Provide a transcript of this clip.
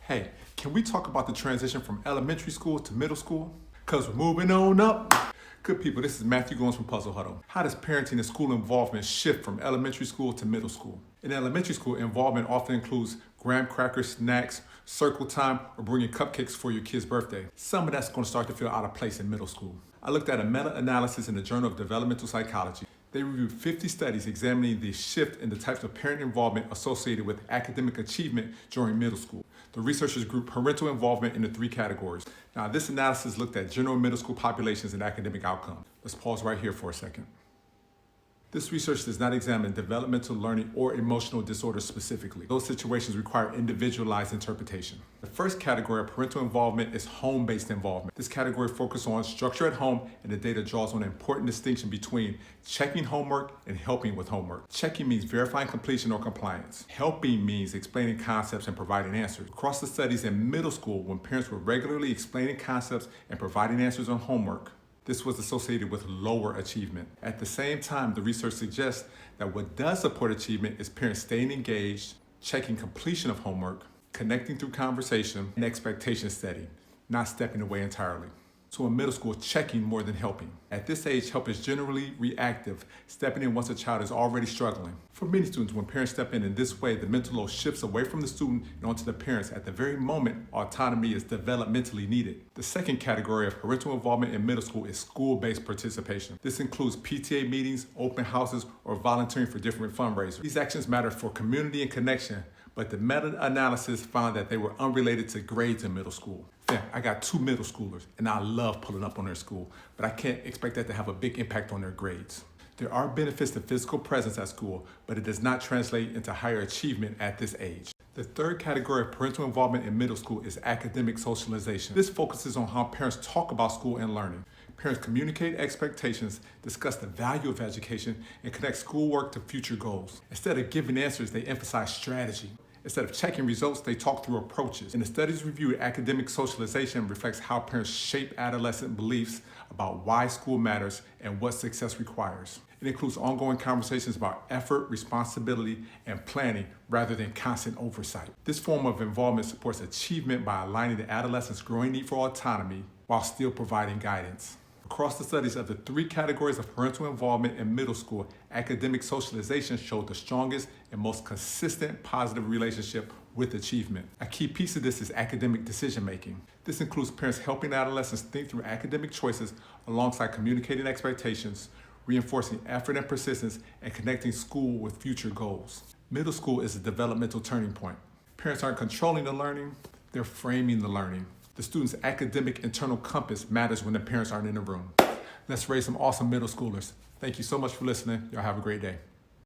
Hey, can we talk about the transition from elementary school to middle school? Because we're moving on up. Good people, this is Matthew Goins from Puzzle Huddle. How does parenting and school involvement shift from elementary school to middle school? In elementary school, involvement often includes graham crackers, snacks, circle time, or bringing cupcakes for your kid's birthday. Some of that's going to start to feel out of place in middle school. I looked at a meta-analysis in the Journal of Developmental Psychology. They reviewed 50 studies examining the shift in the types of parent involvement associated with academic achievement during middle school. The researchers grouped parental involvement into 3 categories. Now, this analysis looked at general middle school populations and academic outcomes. Let's pause right here for a second. This research does not examine developmental learning or emotional disorders specifically. Those situations require individualized interpretation. The first category of parental involvement is home-based involvement. This category focuses on structure at home, and the data draws on an important distinction between checking homework and helping with homework. Checking means verifying completion or compliance. Helping means explaining concepts and providing answers. Across the studies in middle school, when parents were regularly explaining concepts and providing answers on homework, this was associated with lower achievement. At the same time, the research suggests that what does support achievement is parents staying engaged, checking completion of homework, connecting through conversation, and expectation setting, not stepping away entirely. So in middle school, checking more than helping. At this age, help is generally reactive, stepping in once a child is already struggling. For many students, when parents step in this way, the mental load shifts away from the student and onto the parents at the very moment autonomy is developmentally needed. The second category of parental involvement in middle school is school-based participation. This includes PTA meetings, open houses, or volunteering for different fundraisers. These actions matter for community and connection, but the meta-analysis found that they were unrelated to grades in middle school. I got 2 middle schoolers, and I love pulling up on their school, but I can't expect that to have a big impact on their grades. There are benefits to physical presence at school, but it does not translate into higher achievement at this age. The third category of parental involvement in middle school is academic socialization. This focuses on how parents talk about school and learning. Parents communicate expectations, discuss the value of education, and connect schoolwork to future goals. Instead of giving answers, they emphasize strategy. Instead of checking results, they talk through approaches. In the studies reviewed, academic socialization reflects how parents shape adolescent beliefs about why school matters and what success requires. It includes ongoing conversations about effort, responsibility, and planning rather than constant oversight. This form of involvement supports achievement by aligning the adolescent's growing need for autonomy while still providing guidance. Across the studies of the 3 categories of parental involvement in middle school, academic socialization showed the strongest and most consistent positive relationship with achievement. A key piece of this is academic decision-making. This includes parents helping adolescents think through academic choices alongside communicating expectations, reinforcing effort and persistence, and connecting school with future goals. Middle school is a developmental turning point. Parents aren't controlling the learning, they're framing the learning. The student's academic internal compass matters when the parents aren't in the room. Let's raise some awesome middle schoolers. Thank you so much for listening. Y'all have a great day.